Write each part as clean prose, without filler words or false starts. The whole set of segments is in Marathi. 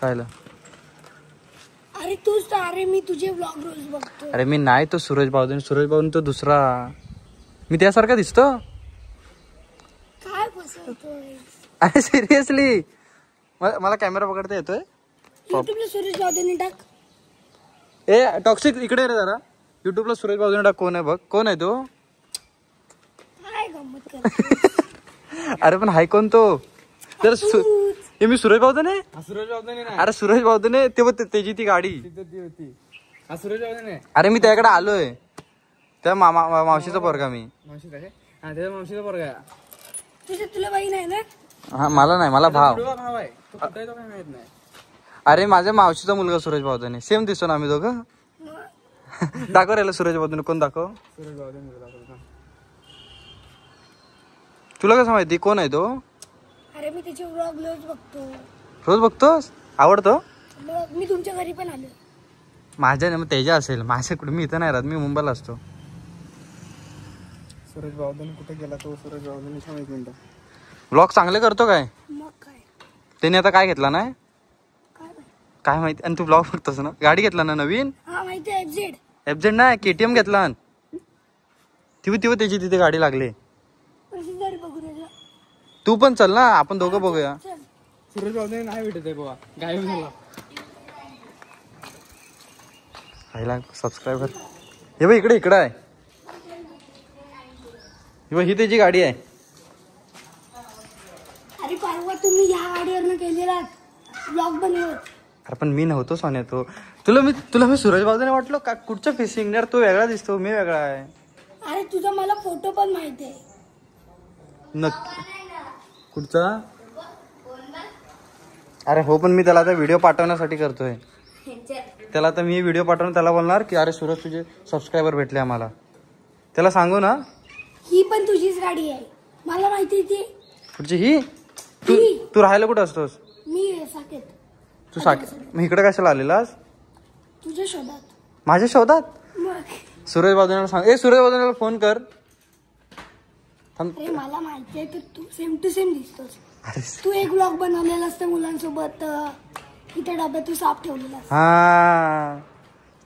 कायला? अरे तूच तर. अरे मी तुझे व्लॉग रोज बघतो. अरे मी नाही, तो सूरज भाऊन तो दुसरा. मी त्यासारखा दिसतो? काय फसवतोय? अरे सिरियसली मला कॅमेरा पकडता येतोय? युट्यूबला सूरज बावधने टाक. ए टॉक्सिक इकडे रे जरा. युट्यूबला सूरज भाऊने टाक. कोण आहे बघ, कोण आहे तो? काय गंमत करतोय? अरे पण हाय कोण तो? तर हे मी सूरज भाऊने. सूरज बावधने नाही. अरे सूरज भाऊने ते त्याची ती गाडी. सूरज बावधने. अरे मी त्याकडे आलोय. त्या मावशीचा पोरगा मी. मावशीचा काय? हा त्याच्या मावशीचा पोरगा आहे. तुला बहीण आहे ना? हा मला नाही, मला भाव. भाव आहे तो. कुठे आहे तो काय माहित नाही. अरे माझ्या मावशीचा मुलगा सूरज भाऊने. सेम दिसतो ना आम्ही दोघं. दाखव राहिला सूरज भाऊने. कोण दाखव? सूरज बावधने. तुला कसं माहिती कोण आहे तो? अरे मी त्याचे व्लॉग रोज बघतो. रोज बघतोस? आवडतो? मग मी तुमच्या घरी पण आलो. माझ्या नाही, मग त्याच्या असेल. माझ्या कुठे, मी इथं नाही राहत, मी मुंबईला असतो. सूरज बावधने कुठे गेला तो? सूरज बावधने. एक मिनिट. व्लॉग चांगले करतो काय? मग काय? त्याने आता काय घेतला नाही काय माहिती. आणि तू ब्लॉग बघतोस ना? गाडी घेतला ना नवीन? हा माहिती आहे. FZ. FZ नाही, KTM घेतला. तेव्हा त्याची तिथे गाडी लागली. तू पण चल ना, आपण दोघं बघूया. सूरज बावधने नाही भेटत आहे बाबा. गायब झाला. हायला सबस्क्रायबर. हे बघ इकडे आहे. ही त्याची गाडी आहे. अरे परवा तुम्ही या गाडीवरनं केलेला ब्लॉग बनवत. अरे पण मी नव्हतो सोन्या. तो तुला मी सूरज बावधने वाटलो का? कुठच्या फेसिंग यार, तो वेगळा दिसतो, मी वेगळा आहे. अरे तुझा मला फोटो पण माहिती आहे. नक्की कुठचा? अरे हो, पण मी त्याला आता व्हिडिओ पाठवण्यासाठी करतोय. त्याला आता मी व्हिडिओ पाठवून त्याला बोलणार की अरे सूरज तुझे सबस्क्रायबर भेटले आम्हाला. त्याला सांगू ना? ही पण तुझीच गाडी आहे, मला माहिती आहे ती. कुठची ही? तू राहायला कुठं असतोस? मी साकेत. तू साकेत? मग इकडे कशाला आलेलास? तुझ्या शोधात. माझ्या शोधात? मग सूरज बावधनेला सांग. सूरज बावधनेला फोन कर. अरे मला माहिती आहे तू सेम टू सेम दिसतोस. तू एक ब्लॉग बनवलेला असतं मुलांसोबत. इथे डब्यात तू साप ठेवलेला. हा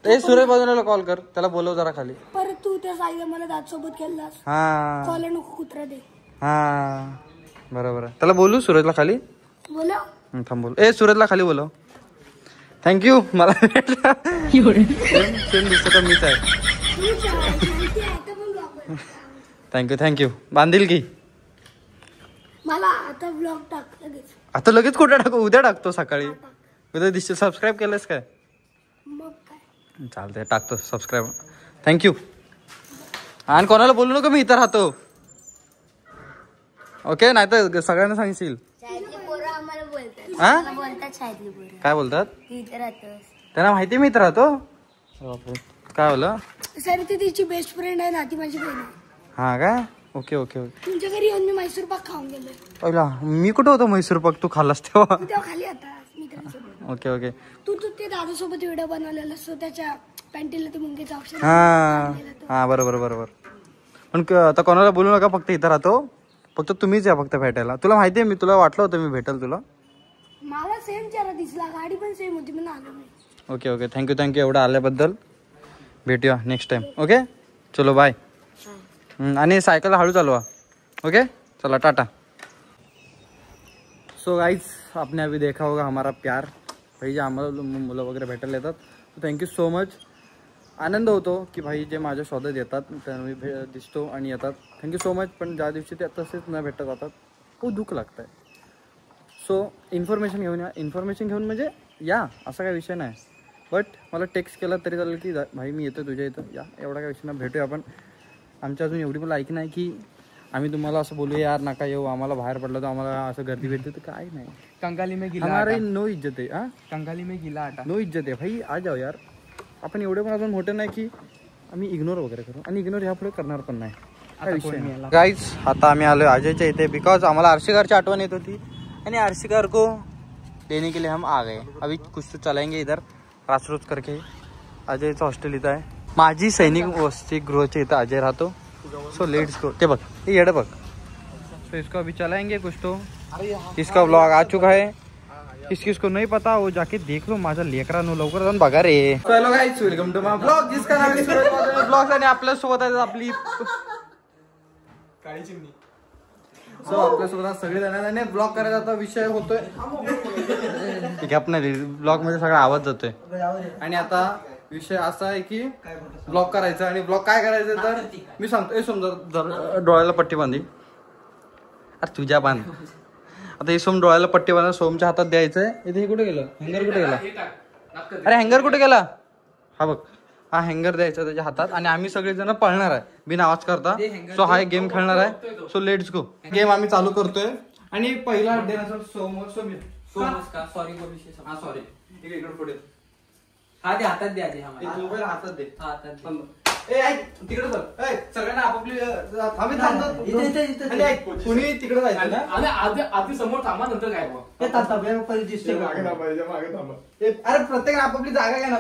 सूरज बावधनेला कॉल कर, त्याला बोलव जरा खाली. परत तू त्या साईला मला दात सोबत केलास. हा कॉल नको कुत्रा दे. हा बरोबर. त्याला बोलू सूरजला खाली. बोला थांब बोल. सूरजला खाली बोलव. थँक्यू. मला सेम दिसतो तर मीच आहे. थँक्यू. बांधील की मला आता ब्लॉग टाक लगेच. आता लगेच कुठे टाकू? उद्या टाकतो सकाळी. उद्या दिसतो. सबस्क्राईब केलंस काय? मग काय चालतंय, टाकतो सबस्क्राईब. थँक्यू. आणि कोणाला बोलू नको मी इथं राहतो. ओके, नाही तर सगळ्यांना सांगशील. काय बोलतात? त्यांना माहिती मी इथं राहतो. काय बोल? सर ती तिची बेस्ट फ्रेंड आहे ना, ती माझी बहीण आहे. हा काय? ओके. तुमच्या घरी येऊन मी मैसूर पाक खाऊन गेलोय. पहिला मी कुठं होतो मैसूर पाक? तू खाल्लास तेव्हा? तेव्हा खाली आता मित्रांसोबत. ओके. तू ते दादासोबत व्हिडिओ बनवलेला असतो, त्याच्या पॅन्टीला ते मुंगीचं ऑप्शन. हा बरोबर. पण आता कोणाला बोलू नका, फक्त इथं राहतो. फक्त तुम्हीच या फक्त भेटायला. तुला माहितीये मी तुला वाटलं होतं मी भेटेल तुला. मला सेम चेहरा दिसला, गाडी पण सेम होती, म्हणून आलो मी. ओके. थँक्यू एवढं आल्याबद्दल. भेटूया नेक्स्ट टाइम. ओके चलो बाय. आणि सायकल हळू चालवा. ओके चला टाटा. सो गाइज आपने अभी देखा होगा हमारा प्यार. भाई जे आम्हाला मुलं वगैरे भेटायला येतात, थँक्यू सो मच. आनंद होतो की भाई जे माझ्या शोधात येतात त्यांना मी दिसतो आणि येतात. Thank you so much. पण ज्या दिवशी ते तसेच न भेटत जातात खूप दुःख लागतं आहे. सो इन्फॉर्मेशन घेऊन म्हणजे या, असा काही विषय नाही. बट मला टेक्स्ट केला तरी चालेल की भाई मी येतो तुझ्या इथं या, एवढा काही विषय नाही. भेटूया आपण. आमची अजून एवढी मला ऐक नाही की आम्ही तुम्हाला असं बोलू यार नका येऊ, आम्हाला बाहेर पडलं तर आम्हाला असं गर्दी भेटते तर काय नाही. कंगाली में गिला हमारी नो इज्जत आहे. कंगाली में गिला आटा नो इज्जत आहे भाई. आ जाओ यार. आपण एवढे पण अजून मोठे नाही की आम्ही इग्नोर वगैरे करू, आणि इग्नोर ह्यापुढे करणार पण नाही. गाइस आता आम्ही आलो अजयच्या इथे बिकॉज आम्हाला आरशीगारची आठवण येत होती आणि आरशीगार को लेने के लिए हम आ गए. अभी कुछ तो चलाएंगे इधर रासरोज करके. अजयचं हॉस्टेल इथं आहे. माझी सैनिक वसतिगृहाच्या इथं अजय राहतो. So let's go. ते बघ हे येडं बघ. सो इसको अभी चलाएंगे कुछ तो. इसका व्लॉग आ चुका है. किसको नहीं पता वो जाके देख लो. माझ्या लेकरांनो लवकर जाऊन बघा रे. Hello guys welcome to my blog जिसका नाम है सूरज माधव ब्लॉग्स. आणि आपल्या सोबत आहे आपली काळी चिमणी. सो आपल्यासोबत सगळे जण ब्लॉग करायचा आता विषय होतोय. ठीक आहे आपण ब्लॉग मध्ये सगळा आवाज जातोय. आणि आता विषय असा आहे की ब्लॉग करायचा. आणि ब्लॉग काय करायचं तर मी सांगतो. हे समजा डोळ्याला पट्टी बांधली. अरे तुझ्या बांध. आता हे सोम डोळ्याला पट्टी बांधा. सोमच्या हातात द्यायचंय. इथे हे कुठे गेलं हँगर कुठे गेला. अरे हँगर कुठे गेला. हा बघ हा हँगर द्यायचा त्याच्या हातात. आणि आम्ही सगळेजण पळणार आहे बिना आवाज करता. सो हा एक गेम खेळणार आहे. So let's go. गेम आम्ही चालू करतोय. आणि पहिला सॉरी इकडे पुढे हा दे हातात द्या. मोबाईल हातात दे. हातात तिकडे सगळ्यांना आपापली कोणी तिकडे जायचं ना. आधी समोर थांबा नंतर काय अरे प्रत्येक आपापली जागा घे ना.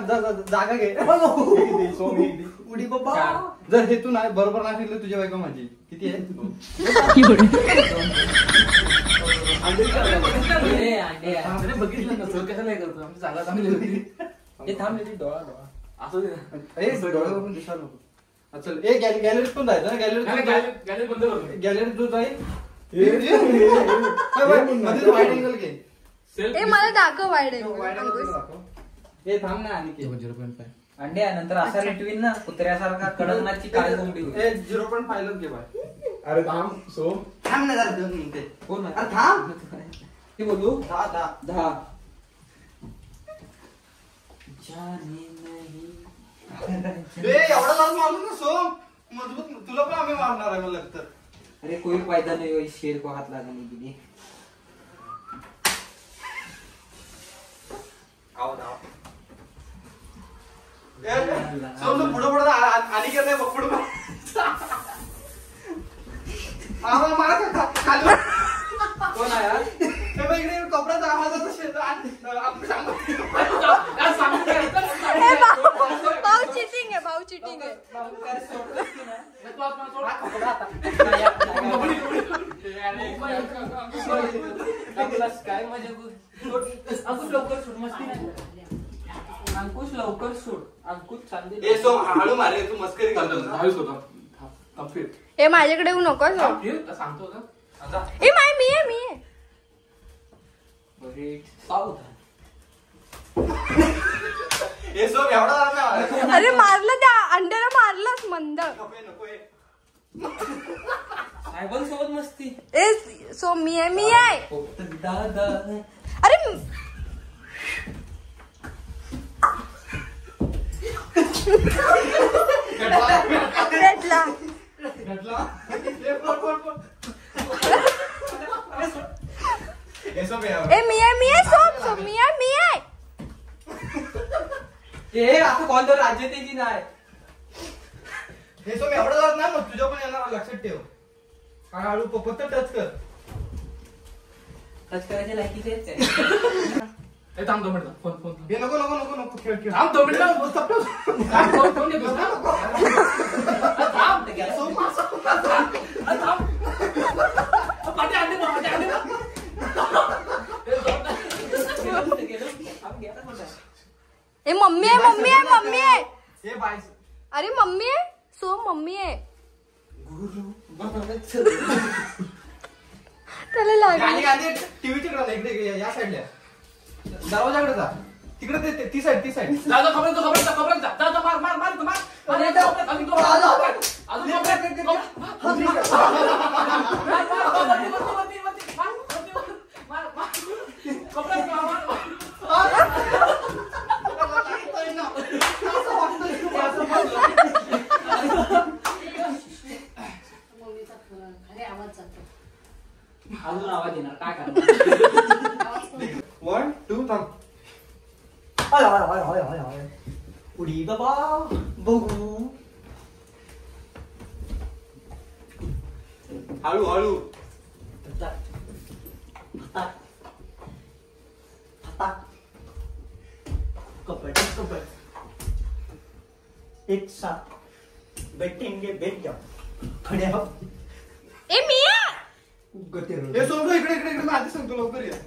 जागा घे. उडी बाबा. जर हे तू नाही बरोबर नाही फिरलं तुझ्या बायको माझी किती आहे. बघितलं नसतं कसं नाही करतो आमची जागा चांगली होती. थांबले डोळा असं डोळ्यावरून दिसायला नको. चल ए गॅलरीत पण जायचं ना. गॅलरी बंद करतो. गॅलरीत जो जाईल वाईड अँगल घे. ए मला दाखव वाईड हे थांब ना. आणि 0.5 अंड्या नंतर असा रेटवीन ना कुत्र्यासारखा कडकनाची काळी कोंबडी. 0.5 घे बाय. अरे थांब सो थांब ना जरा 2 मिनिटे. हो ना. अरे थांब. ते बोलू 10 एवढा लाल मारू ना सोम. मजबूत तुला पण आम्ही मारणार आहे मला तर. अरे कोई फायदा नहीं हो इस शेर को हाथ लगाने के लिए. सोम पुढे पुढे आणि केलं नाही. पुढे मारा खाली. कोण आहे इकडे कपड्याचा आवाज होता. भाऊ चिटिंग आहे. भाऊ चिटिंग आहे. काय मजा अंकुश लवकर सोड. मस्ती नाही. अंकुश लवकर सोड. अंकुश चांदी हळू मारे. तू मस्करी करतो. ए माझ्याकडे येऊ नको. सांगतो का. ए मी आहे. अरे मारलं त्या अंड्याला मारलंच मंद. सायबन सोबत मस्ती. ए सो मी आहे. अरे भेटला. ए मी आहे. सोप मी आहे. ए आता कोणतं राज्य ते की नाही. हे सोम एवढं जात नाही. मग तुझ्या पण येणार लक्षात ठेव. हळू फक्त टच कर. टच करायच्या लायकीचेच आहे. थांब 2 मिनिटं. फोन हे नको खेळ. थांब 2 मिनिटं. फोन घेतो ए मम्मी आहे. हे बाय. अरे मम्मी आहे. सो मम्मी आहे. त्याला लागली. टीव्हीच्या कडे इकडे या साईडला दरवाजाकडे जा. तिकडे ती साईड अजून आवाज येणार काय करणार. 1 2 थांब. उडी बाबा बघू. हळू हळू एक साथ बैठेंगे बैठ जाओ खड़े हो ए मिया हे सोम इकडे इकडे इकडे मी आधी सांगतो लवकर ये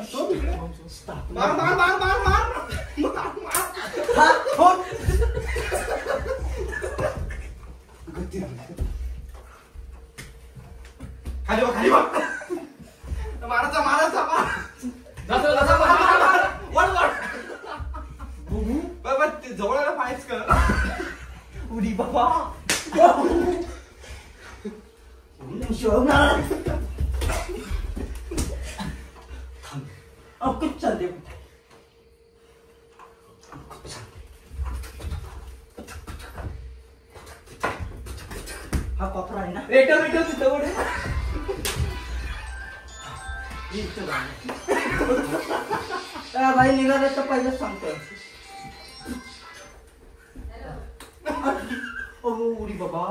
सोम इकडे मार मार मार मार मार खाली वा खाली वा मारायचा मारायचा वर वर बाबा जवळ आला पायच कर उडी बाबा अब कुछ चल दे हा कॉपरा आहे ना रेटर रेटर तिथं पुढे भाई निघाले तर पहिलेच सांगतो उडी बाबा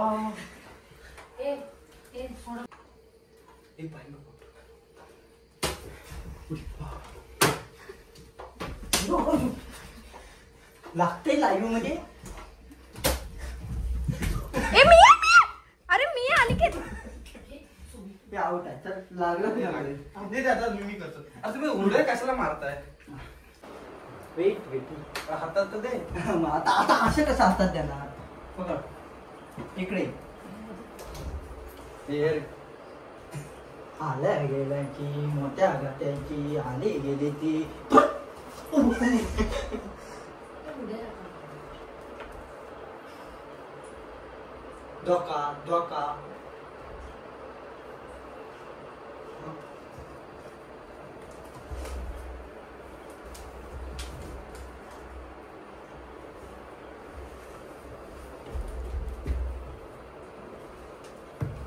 लागते लाईव्ह मध्ये ए मिया मिया अरे मिया अनिकेत ते आउट आहे तर लागलं नाही दादा मी करतो आता तुम्ही उड्या कशाला मारताय वेट वेट हातात तर दे आता आता असे कसं असतात त्यांना पकड इकडे आल्या गेल्याची मोठ्या गाट्याची आली गेली ती धोका धोका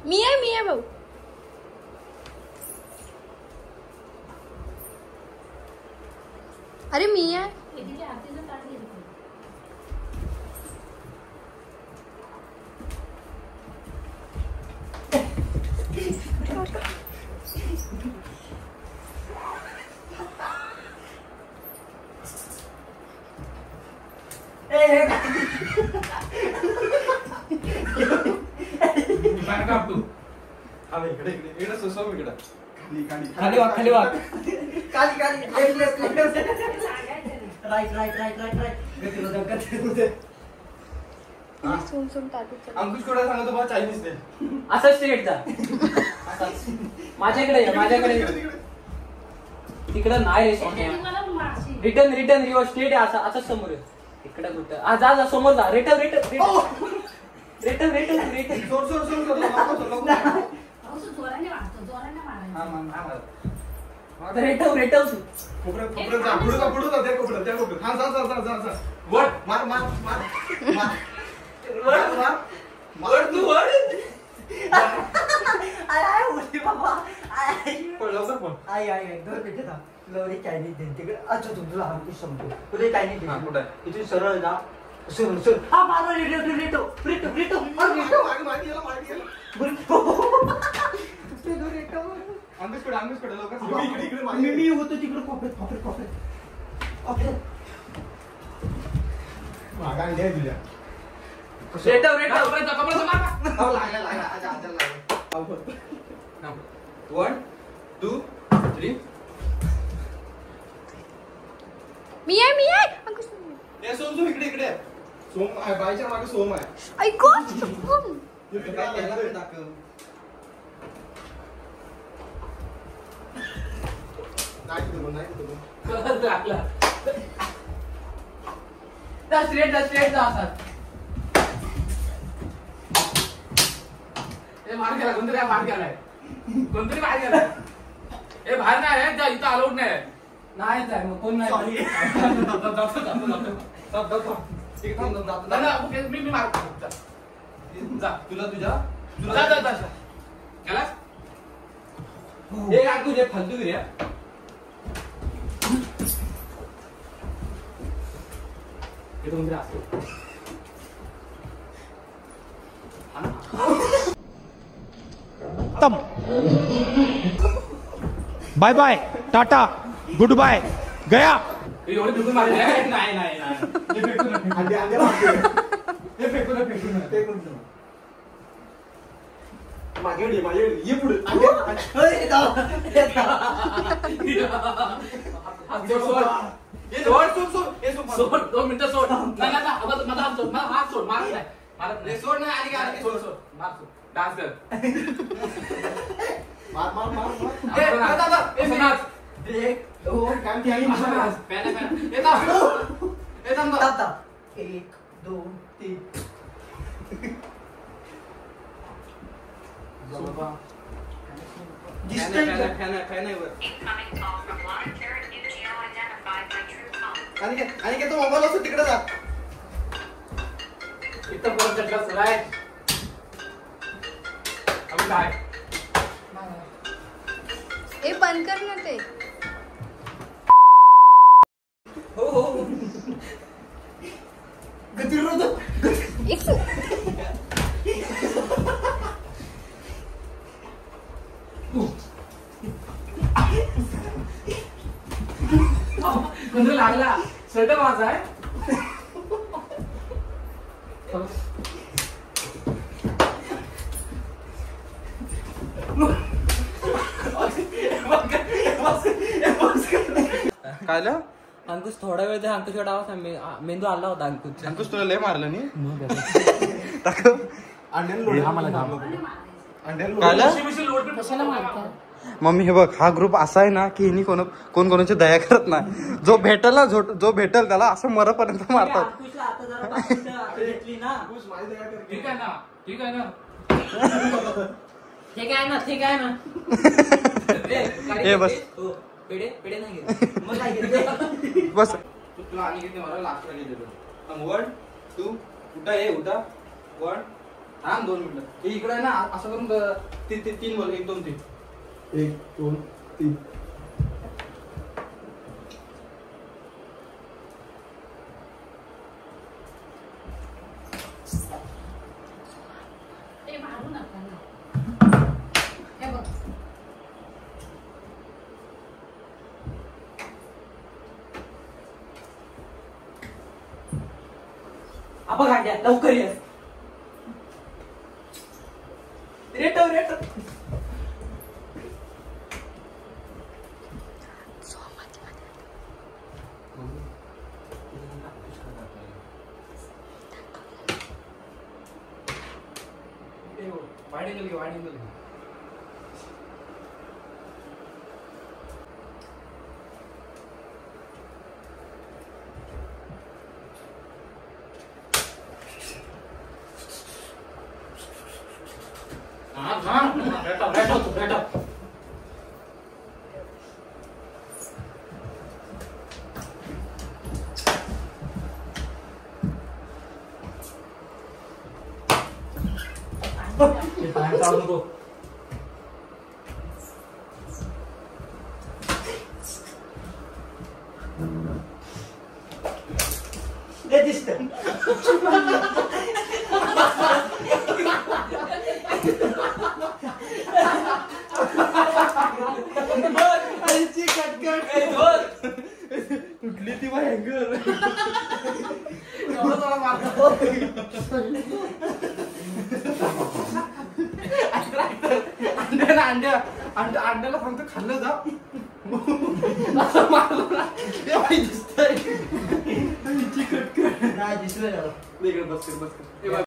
मिया मिया भाऊ अरे मिया इकडे इकडे इकडे सोसो इकडे खाली खाली वाग खाली वाग काली काली right right right right right गती सोम सोम ताटू अंकुश कोडा सांगतो बा चायनीज दे असं स्ट्रेट जा असंच. माझ्याकडे ये माझ्याकडे ये. तिकडं नाही रे रिटर्न रिटर्न रिव्हर्स स्ट्रेट आहे असं असं समोर आहे. इकडं कुठं हा जा जा समोर जा return return return return return सोड सोड सोड सोड रेटव रेटव कोपऱ्यात जा पुढे जा त्या कोपऱ्यात हा जा वड मार मार मार मार वड मार वड तू वड आय उडी बाबा आय लवकर पण आय आय 2 मिनिटं थांब लवरी चायनीज दे तिकडे अच्छा तुला आमची समजू पुढे चायनीज हा, कुठे? इथून सरळ जा सुरू सुरू हा मारो रिटो रिटो रिटो रिटो मागे गेला अंकुश कडे लवकर इकडे मी होतो तिकडे कॉपरेट मागा दे तुझ्या रेटव रेटव कपड्याचं मार लागला 1 2 3 मिया मिया अंकुश ए सोम इकडे सोम आहे बाईच्या मागे सोम आहे ऐको दाखव लागला स्ट्रेट जा असं मार गेला कोणतरी बाहेर गेलाय ए बाहेर नाही आहे जा इथं अलाउड नाही जाय मग कोण नाही मी मारतो जा तुला तुझ्या गेलास हे काय तुझे फालतू गिरी कोणतरी असतो खत्म. Bye bye, tata, good bye, गया. एवढे फेकून मारले नाही नाही नाही हे फेकून अंडे अंडे लागते. हे फेकून फेकून ते कोण तुला? माझ्याकडे ये पुढे. अंडे अरे जाऊ. सोड 2 मिनिटं सोड नाही नाही माझा हात सोड माझा हात सोड मारत नाही मारत नाही सोड नाही आणि सोड सोड मार सोड डान्स कर मार मार मार मार. दादा नाच 1 2 काम ठेवी. पॅन पॅन येता दादा 1 2 3. दिसतंय का? आणि काय तो मोबाईल असतो तिकडे जा. इथं परत चटला सुराय अबे काय ए बंद कर ना ते. हो हो गतिरोधक. म्हणजे लागला शर्ट माझा आहे कायला अंकुश थोडा वेळ अंकुश आवाज मेंदू आला होता अंकुश अंकुश तुला लय मारलं नी कशाला मारता मम्मी हे बघ हा ग्रुप असा आहे ना की हिनी कोण कोणाची दया करत नाही. जो भेटल ना जो भेटल त्याला असं मरपर्यंत मारतात. ठीक आहे ना ठीक आहे ना ठीक आहे ना ठीक आहे ना हे बस पेढे पेढे नाही घेत मग काय घेते बस तुला आणि घेते मला लास्ट ला देतो 1 2 उठा ये उठा 1 थांब 2 मिनिटं हे इकडे आहे ना असं करून 3 बोल 1 2 3 1 2 3. ते मारू नका ना. हे बघ आपण गाड्या लवकर ये रेटव रेटव वाढेल रेटव नको ते दिसतं. कुठली ती भयंकर अंड्याला सांगतो खाल्लं जा असं मारलं ना ते माहिती दिसतंय नाही दिसलं त्याला. बस